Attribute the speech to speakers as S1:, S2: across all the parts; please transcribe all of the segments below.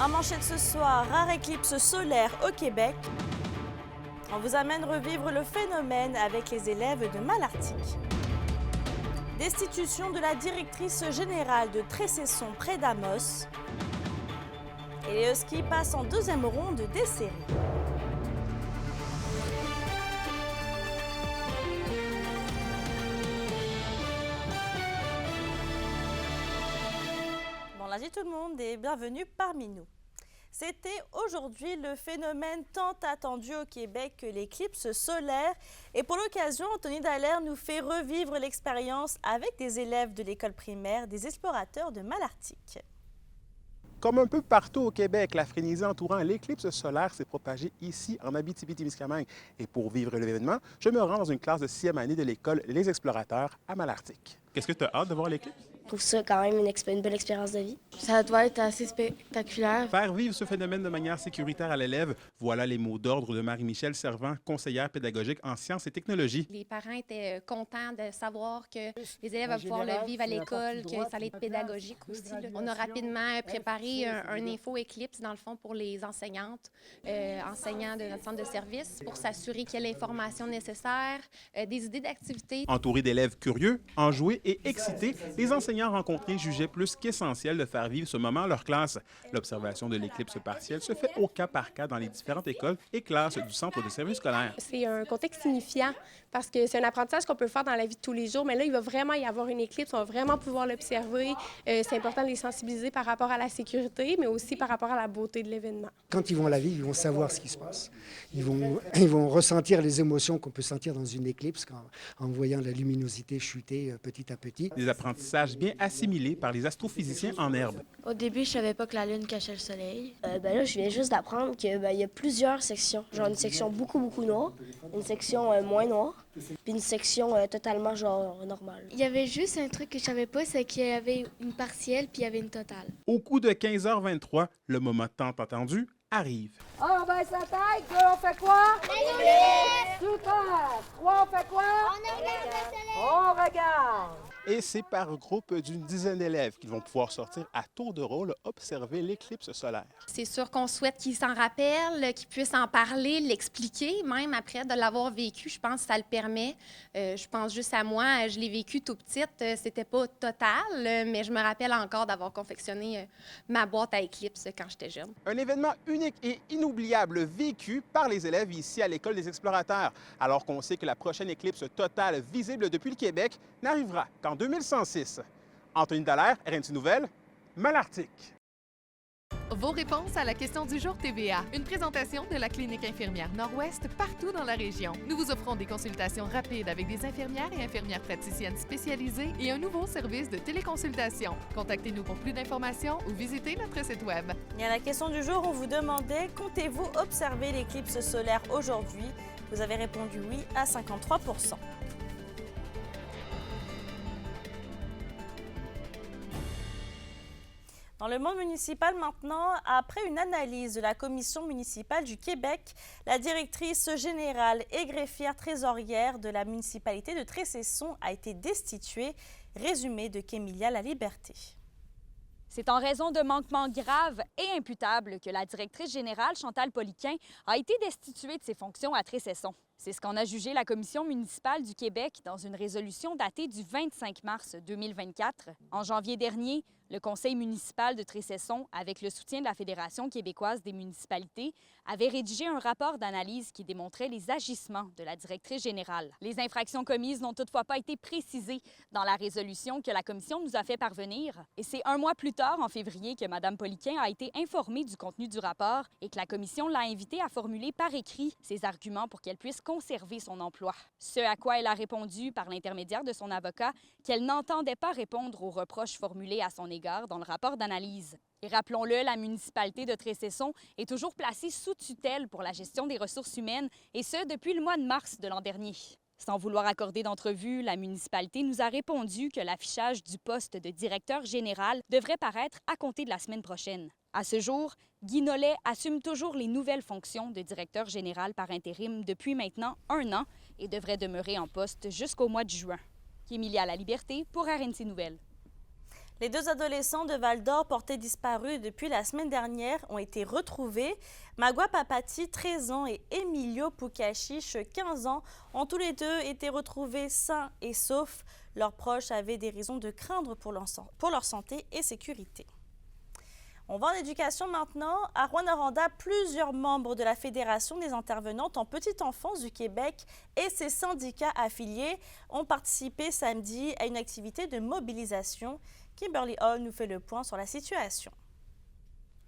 S1: En manchette ce soir, rare éclipse solaire au Québec. On vous amène revivre le phénomène avec les élèves de Malartic. Destitution de la directrice générale de Trécesson près d'Amos. Et les Huskies passent en deuxième ronde des séries. Bon lundi tout le monde et bienvenue parmi nous. C'était aujourd'hui le phénomène tant attendu au Québec que l'éclipse solaire. Et pour l'occasion, Anthony Dallaire nous fait revivre l'expérience avec des élèves de l'école primaire des explorateurs de Malartic.
S2: Comme un peu partout au Québec, la frénésie entourant l'éclipse solaire s'est propagée ici en Abitibi-Témiscamingue. Et pour vivre l'événement, je me rends dans une classe de 6e année de l'école Les Explorateurs à Malartic. Qu'est-ce que tu as hâte de voir l'éclipse?
S3: Je trouve ça quand même une belle expérience de vie.
S4: Ça doit être assez spectaculaire.
S2: Faire vivre ce phénomène de manière sécuritaire à l'élève, voilà les mots d'ordre de Marie-Michel Servant, conseillère pédagogique en sciences et technologies.
S5: Les parents étaient contents de savoir que les élèves vont pouvoir le vivre à l'école, que ça allait être pédagogique aussi. On a rapidement préparé un info-éclipse, dans le fond, pour les enseignantes, enseignants de notre centre de service, pour s'assurer qu'il y a l'information nécessaire, des idées d'activités.
S2: Entourés d'élèves curieux, enjoués et excités, les enseignants rencontrés jugeaient plus qu'essentiel de faire vivre ce moment à leur classe. L'observation de l'éclipse partielle se fait au cas par cas dans les différentes écoles et classes du centre de service scolaire.
S4: C'est un contexte signifiant parce que c'est un apprentissage qu'on peut faire dans la vie de tous les jours, mais là, il va vraiment y avoir une éclipse, on va vraiment pouvoir l'observer. C'est important de les sensibiliser par rapport à la sécurité, mais aussi par rapport à la beauté de l'événement.
S6: Quand ils vont la vivre, ils vont savoir ce qui se passe. Ils vont ressentir les émotions qu'on peut sentir dans une éclipse en voyant la luminosité chuter petit à petit.
S2: Des apprentissages bien assimilés par les astrophysiciens en herbe.
S7: Au début, je savais pas que la Lune cachait le Soleil.
S3: Là, je viens juste d'apprendre qu'il y a plusieurs sections. Genre une section beaucoup noire, une section moins noire, puis une section totalement genre normale.
S7: Il y avait juste un truc que je savais pas, c'est qu'il y avait une partielle puis il y avait une totale.
S2: Au coup de 15h23, le moment tant attendu arrive.
S8: On baisse la tête, deux, on fait quoi? Super! Trois, on fait quoi? On regarde!
S2: Et c'est par groupe d'une dizaine d'élèves qu'ils vont pouvoir sortir à tour de rôle observer l'éclipse solaire.
S5: C'est sûr qu'on souhaite qu'ils s'en rappellent, qu'ils puissent en parler, l'expliquer, même après de l'avoir vécu. Je pense que ça le permet. Je pense juste à moi, je l'ai vécu tout petite. C'était pas total, mais je me rappelle encore d'avoir confectionné ma boîte à éclipse quand j'étais jeune.
S2: Un événement unique et inoubliable vécu par les élèves ici à l'École des Explorateurs, alors qu'on sait que la prochaine éclipse totale visible depuis le Québec n'arrivera qu'en 2106. Anthony Dallaire, RNC Nouvelles, Malartic.
S9: Vos réponses à la question du jour TVA. Une présentation de la Clinique infirmière Nord-Ouest partout dans la région. Nous vous offrons des consultations rapides avec des infirmières et infirmières praticiennes spécialisées et un nouveau service de téléconsultation. Contactez-nous pour plus d'informations ou visitez notre site Web.
S1: Et à la question du jour, on vous demandait « Comptez-vous observer l'éclipse solaire aujourd'hui ?» Vous avez répondu oui à 53%. Dans le monde municipal maintenant, après une analyse de la Commission municipale du Québec, la directrice générale et greffière trésorière de la municipalité de Trécesson a été destituée. Résumé de Kémilia Laliberté.
S10: C'est en raison de manquements graves et imputables que la directrice générale, Chantal Poliquin, a été destituée de ses fonctions à Trécesson. C'est ce qu'en a jugé la Commission municipale du Québec dans une résolution datée du 25 mars 2024. En janvier dernier, le Conseil municipal de Trécesson, avec le soutien de la Fédération québécoise des municipalités, avait rédigé un rapport d'analyse qui démontrait les agissements de la directrice générale. Les infractions commises n'ont toutefois pas été précisées dans la résolution que la Commission nous a fait parvenir. Et c'est un mois plus tard, en février, que Mme Poliquin a été informée du contenu du rapport et que la Commission l'a invitée à formuler par écrit ses arguments pour qu'elle puisse conserver son emploi. Ce à quoi elle a répondu par l'intermédiaire de son avocat qu'elle n'entendait pas répondre aux reproches formulés à son égard dans le rapport d'analyse. Et rappelons-le, la municipalité de Trécesson est toujours placée sous tutelle pour la gestion des ressources humaines, et ce, depuis le mois de mars de l'an dernier. Sans vouloir accorder d'entrevue, la municipalité nous a répondu que l'affichage du poste de directeur général devrait paraître à compter de la semaine prochaine. À ce jour, Guy Nollet assume toujours les nouvelles fonctions de directeur général par intérim depuis maintenant 1 an et devrait demeurer en poste jusqu'au mois de juin. Kémilia Laliberté pour RNC Nouvelles.
S1: Les 2 adolescents de Val-d'Or portés disparus depuis la semaine dernière ont été retrouvés. Magua Papati, 13 ans, et Emilio Pucachiche, 15 ans, ont tous les deux été retrouvés sains et saufs. Leurs proches avaient des raisons de craindre pour leur santé et sécurité. On va en éducation maintenant. À Rouyn-Noranda, plusieurs membres de la Fédération des intervenantes en petite enfance du Québec et ses syndicats affiliés ont participé samedi à une activité de mobilisation. Kimberly Hall nous fait le point sur la situation.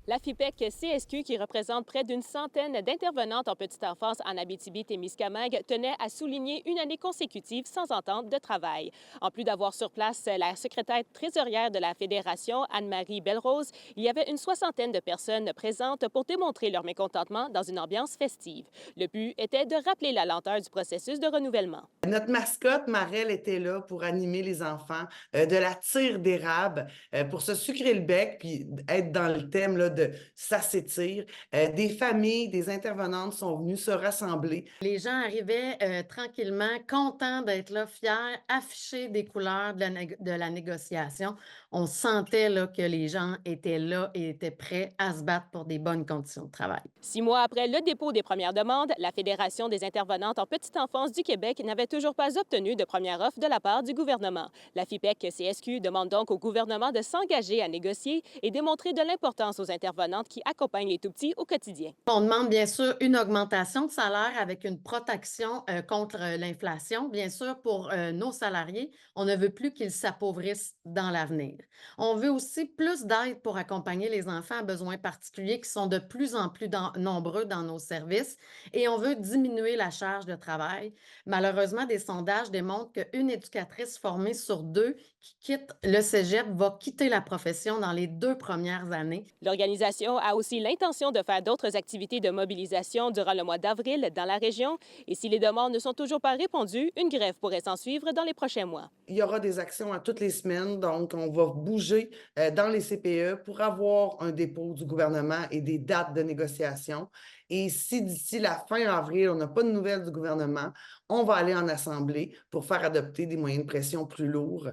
S11: La FIPEC-CSQ, qui représente près d'une centaine d'intervenantes en petite enfance en Abitibi-Témiscamingue, tenait à souligner une année consécutive sans entente de travail. En plus d'avoir sur place la secrétaire trésorière de la Fédération, Anne-Marie Belrose, il y avait une soixantaine de personnes présentes pour démontrer leur mécontentement dans une ambiance festive. Le but était de rappeler la lenteur du processus de renouvellement.
S12: Notre mascotte, Marelle, était là pour animer les enfants de la tire d'érable, pour se sucrer le bec puis être dans le thème là, de ça s'étire. Des familles, des intervenantes sont venues se rassembler.
S13: Les gens arrivaient tranquillement, contents d'être là, fiers, afficher des couleurs de la négociation. On sentait là, que les gens étaient là et étaient prêts à se battre pour des bonnes conditions de travail.
S11: 6 mois après le dépôt des premières demandes, la Fédération des intervenantes en petite enfance du Québec n'avait toujours pas obtenu de première offre de la part du gouvernement. La FIPEC-CSQ demande donc au gouvernement de s'engager à négocier et démontrer de l'importance aux intervenantes qui accompagnent les tout-petits au quotidien.
S13: On demande bien sûr une augmentation de salaire avec une protection contre l'inflation. Bien sûr, pour nos salariés, on ne veut plus qu'ils s'appauvrissent dans l'avenir. On veut aussi plus d'aide pour accompagner les enfants à besoins particuliers qui sont de plus en plus nombreux dans nos services et on veut diminuer la charge de travail. Malheureusement, des sondages démontrent qu'une éducatrice formée sur 2 qui quitte le cégep va quitter la profession dans les 2 premières années.
S11: L'organisation a aussi l'intention de faire d'autres activités de mobilisation durant le mois d'avril dans la région. Et si les demandes ne sont toujours pas répondues, une grève pourrait s'en suivre dans les prochains mois.
S12: Il y aura des actions à toutes les semaines, donc on va bouger dans les CPE pour avoir un dépôt du gouvernement et des dates de négociation. Et si d'ici la fin avril, on n'a pas de nouvelles du gouvernement, on va aller en assemblée pour faire adopter des moyens de pression plus lourds,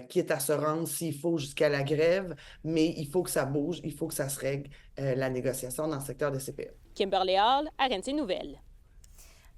S12: quitte à se rendre s'il faut jusqu'à la grève, mais il faut que ça bouge, il faut que ça se règle la négociation dans le secteur des CPE.
S11: Kimberly Hall, RNC Nouvelles.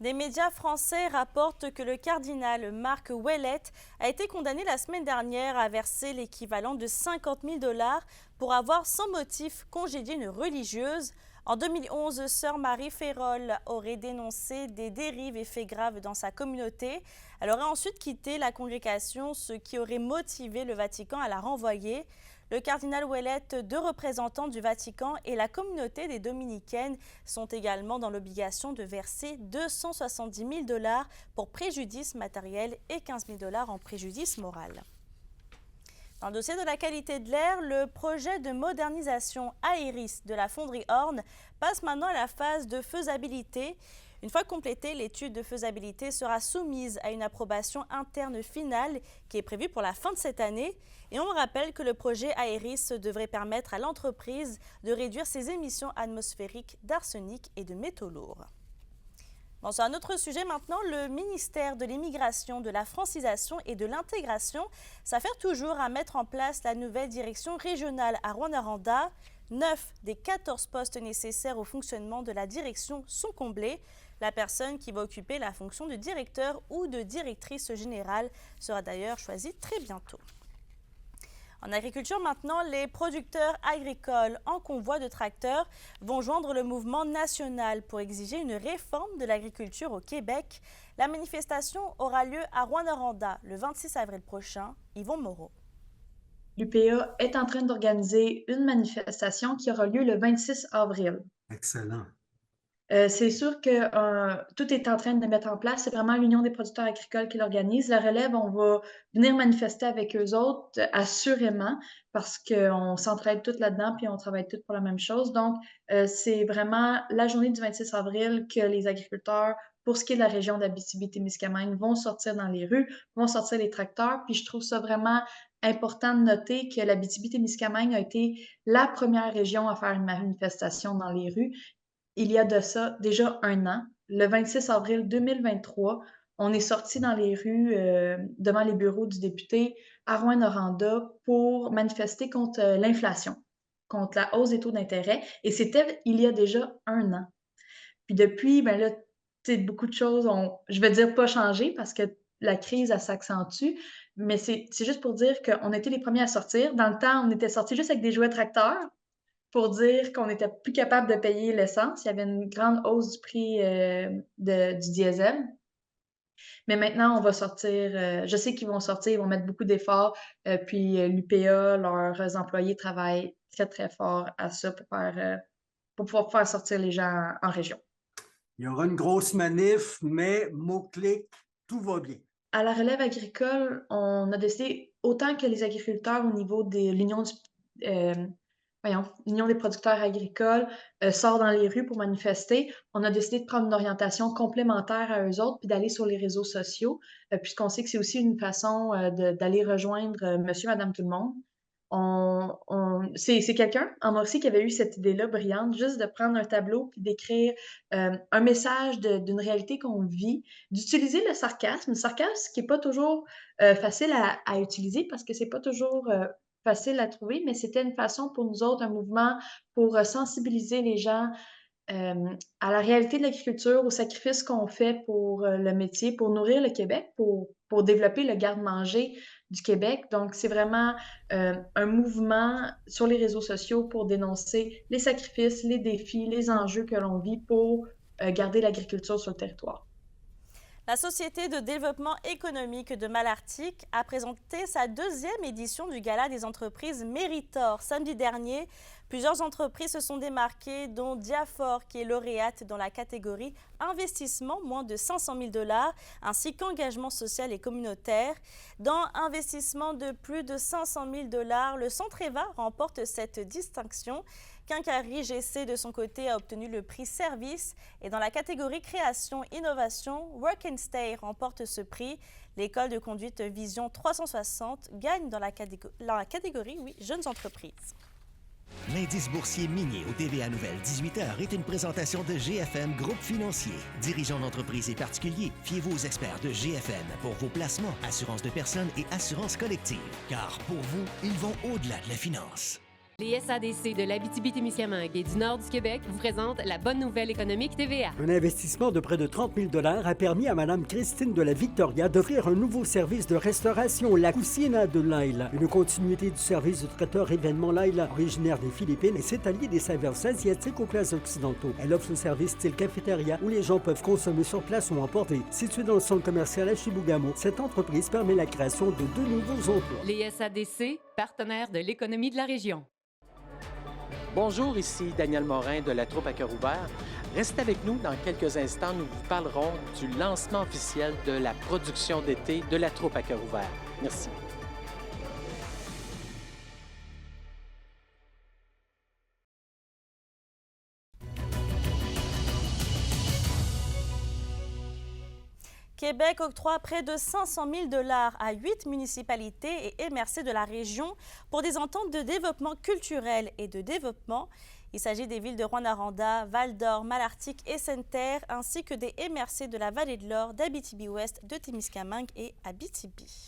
S1: Des médias français rapportent que le cardinal Marc Ouellet a été condamné la semaine dernière à verser l'équivalent de 50 000 $ pour avoir sans motif congédié une religieuse. En 2011, sœur Marie Ferrol aurait dénoncé des dérives et faits graves dans sa communauté. Elle aurait ensuite quitté la congrégation, ce qui aurait motivé le Vatican à la renvoyer. Le cardinal Ouellet, 2 représentants du Vatican et la communauté des Dominicaines sont également dans l'obligation de verser 270 000 $ pour préjudice matériel et 15 000 $ en préjudice moral. Dans le dossier de la qualité de l'air, le projet de modernisation Aeris de la fonderie Horn passe maintenant à la phase de faisabilité. Une fois complétée, l'étude de faisabilité sera soumise à une approbation interne finale qui est prévue pour la fin de cette année. Et on rappelle que le projet Aeris devrait permettre à l'entreprise de réduire ses émissions atmosphériques d'arsenic et de métaux lourds. Bon, sur un autre sujet maintenant, le ministère de l'Immigration, de la Francisation et de l'Intégration s'affaire toujours à mettre en place la nouvelle direction régionale à Rouyn-Noranda. 9 des 14 postes nécessaires au fonctionnement de la direction sont comblés. La personne qui va occuper la fonction de directeur ou de directrice générale sera d'ailleurs choisie très bientôt. En agriculture maintenant, les producteurs agricoles en convoi de tracteurs vont joindre le mouvement national pour exiger une réforme de l'agriculture au Québec. La manifestation aura lieu à Rouyn-Noranda le 26 avril prochain. Yvon Moreau.
S14: L'UPA est en train d'organiser une manifestation qui aura lieu le 26 avril.
S6: Excellent.
S14: C'est sûr que tout est en train de mettre en place. C'est vraiment l'Union des producteurs agricoles qui l'organise. La relève, on va venir manifester avec eux autres, assurément, parce qu'on s'entraide toutes là-dedans puis on travaille toutes pour la même chose. Donc, c'est vraiment la journée du 26 avril que les agriculteurs, pour ce qui est de la région d'Abitibi-Témiscamingue, vont sortir dans les rues, vont sortir les tracteurs. Puis je trouve ça vraiment important de noter que l'Abitibi-Témiscamingue a été la première région à faire une manifestation dans les rues. Il y a de ça déjà 1 an, le 26 avril 2023, on est sorti dans les rues devant les bureaux du député à Rouyn-Noranda pour manifester contre l'inflation, contre la hausse des taux d'intérêt. Et c'était il y a déjà 1 an. Puis depuis, ben là, tu sais, beaucoup de choses ont, je vais dire pas changé parce que la crise, elle s'accentue, mais c'est juste pour dire qu'on était les premiers à sortir. Dans le temps, on était sortis juste avec des jouets tracteurs pour dire qu'on n'était plus capable de payer l'essence. Il y avait une grande hausse du prix du diesel. Mais maintenant, on va sortir, je sais qu'ils vont sortir, ils vont mettre beaucoup d'efforts, puis l'UPA, leurs employés travaillent très, très fort à ça pour pouvoir faire sortir les gens en région.
S15: Il y aura une grosse manif, mais mot-clic, tout va bien.
S14: À la relève agricole, on a décidé, autant que les agriculteurs au niveau de l'Union des producteurs agricoles sort dans les rues pour manifester, on a décidé de prendre une orientation complémentaire à eux autres puis d'aller sur les réseaux sociaux, puisqu'on sait que c'est aussi une façon d'aller rejoindre monsieur, madame, tout le monde. C'est quelqu'un en Mauricie qui avait eu cette idée-là brillante, juste de prendre un tableau puis d'écrire un message d'une réalité qu'on vit, d'utiliser le sarcasme qui n'est pas toujours facile à utiliser parce que c'est pas toujours facile à trouver, mais c'était une façon pour nous autres, un mouvement pour sensibiliser les gens à la réalité de l'agriculture, aux sacrifices qu'on fait pour le métier, pour nourrir le Québec, pour développer le garde-manger du Québec. Donc, c'est vraiment un mouvement sur les réseaux sociaux pour dénoncer les sacrifices, les défis, les enjeux que l'on vit pour garder l'agriculture sur le territoire.
S1: La Société de développement économique de Malartic a présenté sa 2e édition du Gala des entreprises Méritor. Samedi dernier, plusieurs entreprises se sont démarquées, dont Diafor, qui est lauréate dans la catégorie investissement, moins de 500 000 $, ainsi qu'engagement social et communautaire. Dans investissement de plus de 500 000 $, le Centre Eva remporte cette distinction. Quincaillerie GC, de son côté, a obtenu le prix Service. Et dans la catégorie Création-Innovation, Work and Stay remporte ce prix. L'école de conduite Vision 360 gagne dans la catégorie Jeunes entreprises.
S16: L'indice boursier minier au TVA Nouvelle 18h est une présentation de GFM Groupe Financier. Dirigeants d'entreprises et particuliers, fiez-vous aux experts de GFM pour vos placements, assurance de personnes et assurance collective. Car pour vous, ils vont au-delà de la finance.
S17: Les SADC de l'Abitibi-Témiscamingue et du nord du Québec vous présentent la bonne nouvelle économique TVA.
S18: Un investissement de près de 30 000 $ a permis à Mme Christine de la Victoria d'offrir un nouveau service de restauration, la Cucina de Laila. Une continuité du service du traiteur événement Laila, originaire des Philippines et s'est allié des saveurs asiatiques aux plats occidentaux. Elle offre un service style cafétéria où les gens peuvent consommer sur place ou emporter. Située dans le centre commercial à Chibougamau, cette entreprise permet la création de 2 nouveaux emplois.
S17: Les SADC, partenaires de l'économie de la région.
S19: Bonjour, ici Daniel Morin de la Troupe à cœur ouvert. Restez avec nous dans quelques instants, nous vous parlerons du lancement officiel de la production d'été de la Troupe à cœur ouvert. Merci.
S1: Québec octroie près de 500 000 $ à 8 municipalités et MRC de la région pour des ententes de développement culturel et de développement. Il s'agit des villes de Rouyn-Noranda, Val-d'Or, Malartic et Sainte-Terre, ainsi que des MRC de la Vallée de l'Or, d'Abitibi-Ouest, de Témiscamingue et Abitibi.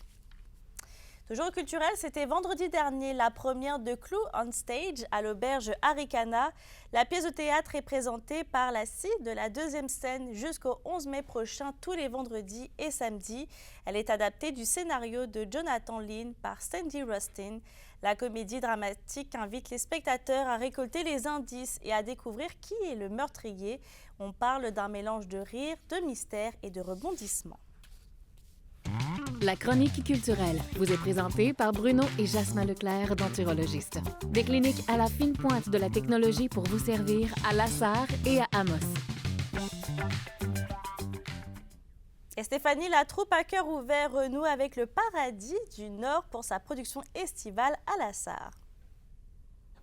S1: Toujours culturel, c'était vendredi dernier la première de Clou on Stage à l'auberge Arikana. La pièce de théâtre est présentée par la CIE de la 2e scène jusqu'au 11 mai prochain, tous les vendredis et samedis. Elle est adaptée du scénario de Jonathan Lynn par Sandy Rustin. La comédie dramatique invite les spectateurs à récolter les indices et à découvrir qui est le meurtrier. On parle d'un mélange de rire, de mystère et de rebondissement.
S20: La chronique culturelle vous est présentée par Bruno et Jasmin Leclerc, denturologistes. Des cliniques à la fine pointe de la technologie pour vous servir à La Sarre et à Amos.
S1: Et Stéphanie, la troupe à cœur ouvert renoue avec le Paradis du Nord pour sa production estivale à La Sarre.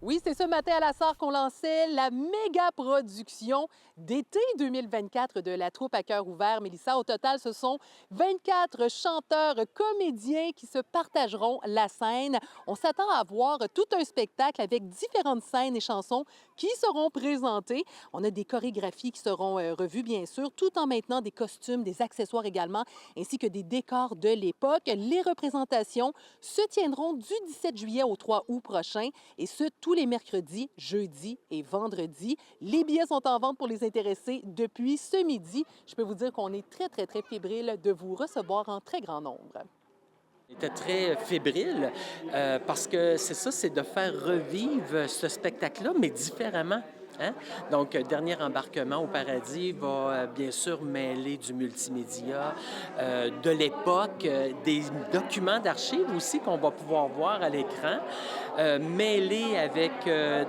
S21: Oui, c'est ce matin à la SAR qu'on lançait la méga production d'été 2024 de la troupe à cœur ouvert. Mélissa, au total, ce sont 24 chanteurs, comédiens qui se partageront la scène. On s'attend à voir tout un spectacle avec différentes scènes et chansons qui seront présentées. On a des chorégraphies qui seront revues, bien sûr, tout en maintenant des costumes, des accessoires également, ainsi que des décors de l'époque. Les représentations se tiendront du 17 juillet au 3 août prochain, et ce, tous les mercredis, jeudis et vendredis. Les billets sont en vente pour les intéressés depuis ce midi. Je peux vous dire qu'on est très, très, très fébrile de vous recevoir en très grand nombre.
S19: On était très fébrile parce que c'est ça, c'est de faire revivre ce spectacle-là, mais différemment. Hein? Donc, dernier embarquement au paradis va bien sûr mêler du multimédia, de l'époque, des documents d'archives aussi qu'on va pouvoir voir à l'écran, mêlés avec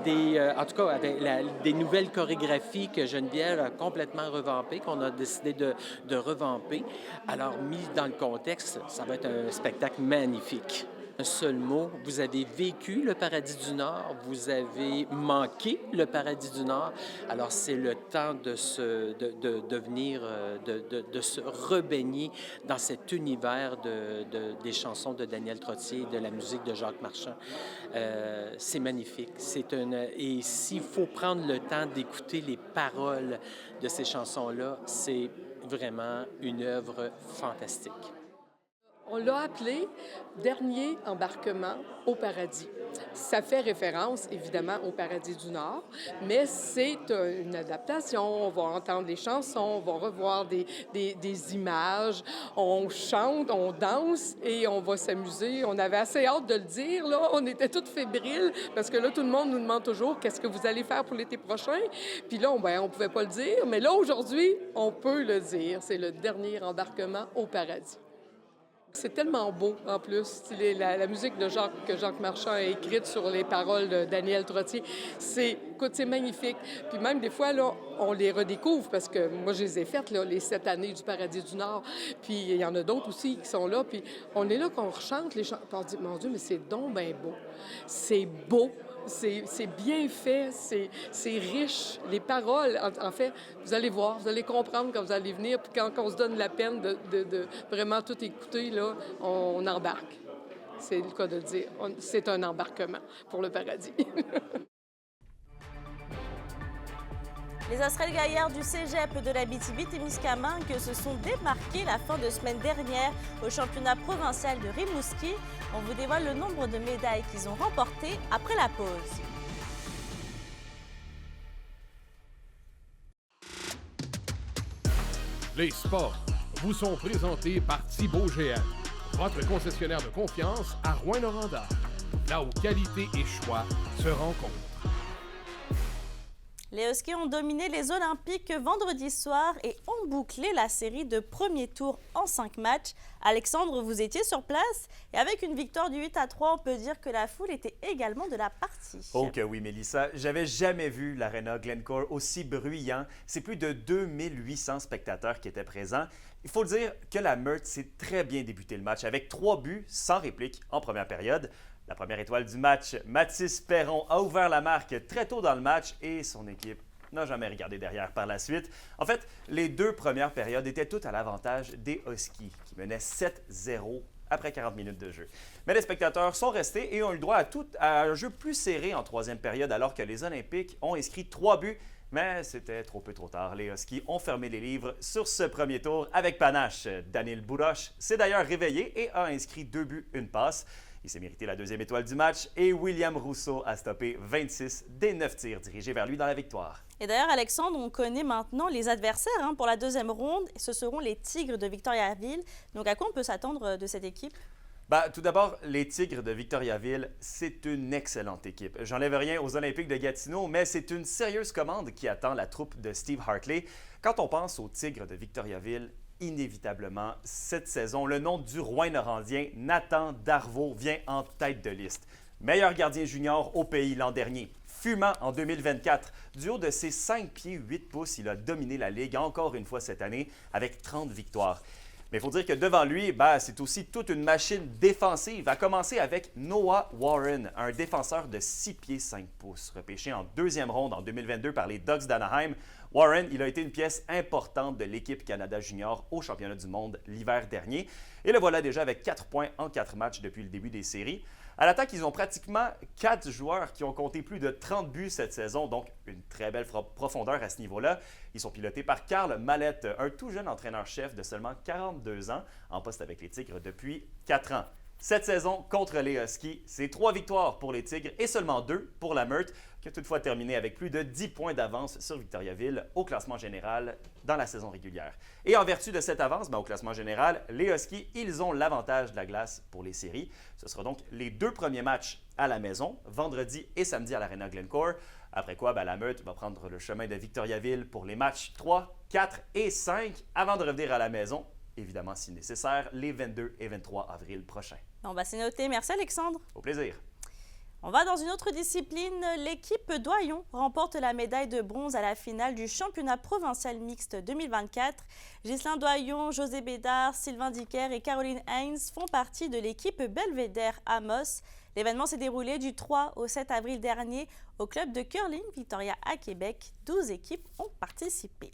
S19: des nouvelles chorégraphies que Geneviève a complètement revampées, qu'on a décidé de revamper. Alors, mis dans le contexte, ça va être un spectacle magnifique. Un seul mot, vous avez vécu le Paradis du Nord, vous avez manqué le Paradis du Nord. Alors, c'est le temps de se rebaigner dans cet univers des chansons de Daniel Trottier, de la musique de Jacques Marchand. C'est magnifique. Et s'il faut prendre le temps d'écouter les paroles de ces chansons-là, c'est vraiment une œuvre fantastique.
S21: On l'a appelé « Dernier embarquement au paradis ». Ça fait référence, évidemment, au Paradis du Nord, mais c'est une adaptation. On va entendre des chansons, on va revoir des images, on chante, on danse et on va s'amuser. On avait assez hâte de le dire, là. On était toutes fébriles parce que là, tout le monde nous demande toujours « Qu'est-ce que vous allez faire pour l'été prochain? » Puis là, on ne pouvait pas le dire, mais là, aujourd'hui, on peut le dire. C'est le dernier embarquement au paradis. C'est tellement beau, en plus. La musique que Jacques Marchand a écrite sur les paroles de Daniel Trottier, c'est magnifique. Puis même des fois, là, on les redécouvre parce que moi, je les ai faites, là, les 7 années du Paradis du Nord. Puis il y en a d'autres aussi qui sont là. Puis on est là qu'on rechante les chansons. Puis on dit, mon Dieu, mais c'est donc bien beau. C'est beau. C'est bien fait, c'est riche. Les paroles, en fait, vous allez voir, vous allez comprendre quand vous allez venir. Puis quand on se donne la peine de vraiment tout écouter, là, on embarque. C'est le cas de le dire. C'est un embarquement pour le paradis.
S1: Les Astrales Gaillards du Cégep de l'Abitibi-Témiscamingue se sont démarqués la fin de semaine dernière au championnat provincial de Rimouski. On vous dévoile le nombre de médailles qu'ils ont remportées après la pause.
S22: Les sports vous sont présentés par Thibaut GM, votre concessionnaire de confiance à Rouyn-Noranda, là où qualité et choix se rencontrent.
S1: Les Huskies ont dominé les Olympiques vendredi soir et ont bouclé la série de premier tour en 5 matchs. Alexandre, vous étiez sur place et avec une victoire du 8-3, on peut dire que la foule était également de la partie.
S23: Oh que oui, Mélissa. J'avais jamais vu l'Arena Glencore aussi bruyant. C'est plus de 2800 spectateurs qui étaient présents. Il faut dire que la Meurthe s'est très bien débuté le match avec 3 buts sans réplique en première période. La première étoile du match, Mathis Perron, a ouvert la marque très tôt dans le match et son équipe n'a jamais regardé derrière par la suite. En fait, les 2 premières périodes étaient toutes à l'avantage des Huskies, qui menaient 7-0 après 40 minutes de jeu. Mais les spectateurs sont restés et ont eu le droit à un jeu plus serré en troisième période, alors que les Olympiques ont inscrit 3 buts. Mais c'était trop peu trop tard. Les Huskies ont fermé les livres sur ce premier tour avec panache. Daniel Bourroche s'est d'ailleurs réveillé et a inscrit 2 buts, 1 passe. Il s'est mérité la 2e étoile du match et William Rousseau a stoppé 26 des 9 tirs dirigés vers lui dans la victoire.
S1: Et d'ailleurs, Alexandre, on connaît maintenant les adversaires pour la 2e ronde. Ce seront les Tigres de Victoriaville. Donc, à quoi on peut s'attendre de cette équipe?
S23: Tout d'abord, les Tigres de Victoriaville, c'est une excellente équipe. J'enlève rien aux Olympiques de Gatineau, mais c'est une sérieuse commande qui attend la troupe de Steve Hartley. Quand on pense aux Tigres de Victoriaville, inévitablement, cette saison, le nom du Rouyn-Norandien, Nathan Darvaux, vient en tête de liste. Meilleur gardien junior au pays l'an dernier. Fumant en 2024. Du haut de ses 5 pieds 8 pouces, il a dominé la Ligue encore une fois cette année avec 30 victoires. Mais il faut dire que devant lui, c'est aussi toute une machine défensive, à commencer avec Noah Warren, un défenseur de 6 pieds 5 pouces, repêché en deuxième ronde en 2022 par les Ducks d'Anaheim. Warren, il a été une pièce importante de l'équipe Canada Junior au championnat du monde l'hiver dernier. Et le voilà déjà avec 4 points en 4 matchs depuis le début des séries. À l'attaque, ils ont pratiquement 4 joueurs qui ont compté plus de 30 buts cette saison, donc une très belle profondeur à ce niveau-là. Ils sont pilotés par Karl Mallette, un tout jeune entraîneur-chef de seulement 42 ans, en poste avec les Tigres depuis 4 ans. Cette saison, contre les Huskies, c'est 3 victoires pour les Tigres et seulement 2 pour la Meurthe, qui a toutefois terminé avec plus de 10 points d'avance sur Victoriaville au classement général dans la saison régulière. Et en vertu de cette avance, au classement général, les Huskies, ils ont l'avantage de la glace pour les séries. Ce sera donc les 2 premiers matchs à la maison, vendredi et samedi à l'Arena Glencore. Après quoi, la Meurthe va prendre le chemin de Victoriaville pour les matchs 3, 4 et 5 avant de revenir à la maison, évidemment si nécessaire, les 22 et 23 avril prochains.
S1: Bon, c'est noté. Merci Alexandre.
S23: Au plaisir.
S1: On va dans une autre discipline. L'équipe Doyon remporte la médaille de bronze à la finale du championnat provincial mixte 2024. Ghislain Doyon, José Bédard, Sylvain Dicker et Caroline Heinz font partie de l'équipe Belvédère Amos. L'événement s'est déroulé du 3 au 7 avril dernier au club de curling Victoria à Québec. 12 équipes ont participé.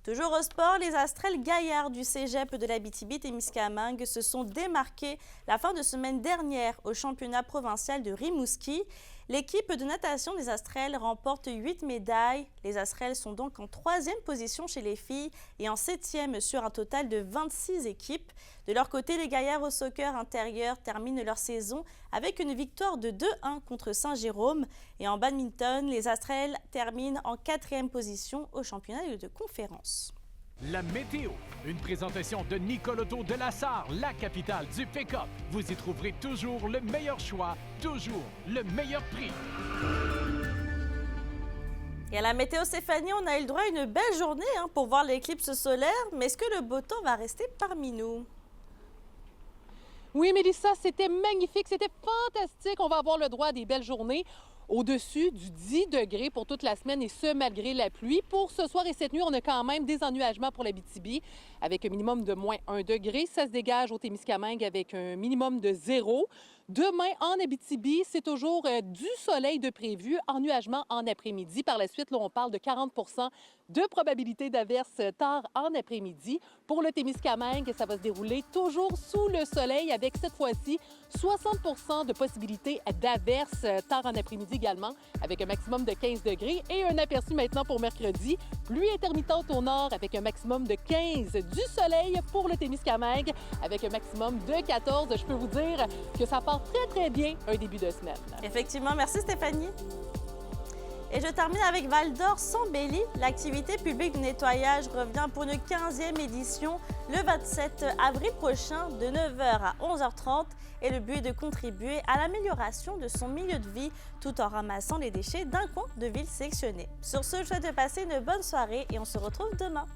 S1: Toujours au sport, les Astrelles Gaillards du cégep de l'Abitibi-Témiscamingue se sont démarqués la fin de semaine dernière au championnat provincial de Rimouski. L'équipe de natation des Astrelles remporte 8 médailles. Les Astrelles sont donc en 3e position chez les filles et en 7e sur un total de 26 équipes. De leur côté, les Gaillards au soccer intérieur terminent leur saison avec une victoire de 2-1 contre Saint-Jérôme. Et en badminton, les Astrelles terminent en 4e position au championnat de conférence.
S3: La météo, une présentation de Nicole Auto de la Sarre, la capitale du pick-up. Vous y trouverez toujours le meilleur choix, toujours le meilleur prix.
S1: Et à la météo Stéphanie, on a eu le droit à une belle journée pour voir l'éclipse solaire, mais est-ce que le beau temps va rester parmi nous?
S4: Oui, Mélissa, c'était magnifique, c'était fantastique. On va avoir le droit à des belles journées. Au-dessus du 10 degrés pour toute la semaine et ce, malgré la pluie. Pour ce soir et cette nuit, on a quand même des ennuagements pour l'Abitibi avec un minimum de moins 1 degré. Ça se dégage au Témiscamingue avec un minimum de 0. Demain, en Abitibi, c'est toujours du soleil de prévu, ennuagement en après-midi. Par la suite, là, on parle de 40 de probabilité d'averse tard en après-midi. Pour le Témiscamingue, ça va se dérouler toujours sous le soleil avec cette fois-ci 60 de possibilité d'averse tard en après-midi également, avec un maximum de 15 degrés. Et un aperçu maintenant pour mercredi, pluie intermittente au nord avec un maximum de 15, du soleil pour le Témiscamingue avec un maximum de 14. Je peux vous dire que ça part très bien un début de semaine.
S1: Effectivement, merci Stéphanie. Et je termine avec Val-d'Or sans Belly. L'activité publique de nettoyage revient pour une 15e édition le 27 avril prochain de 9h à 11h30. Et le but est de contribuer à l'amélioration de son milieu de vie tout en ramassant les déchets d'un coin de ville sélectionné. Sur ce, je souhaite de passer une bonne soirée et on se retrouve demain.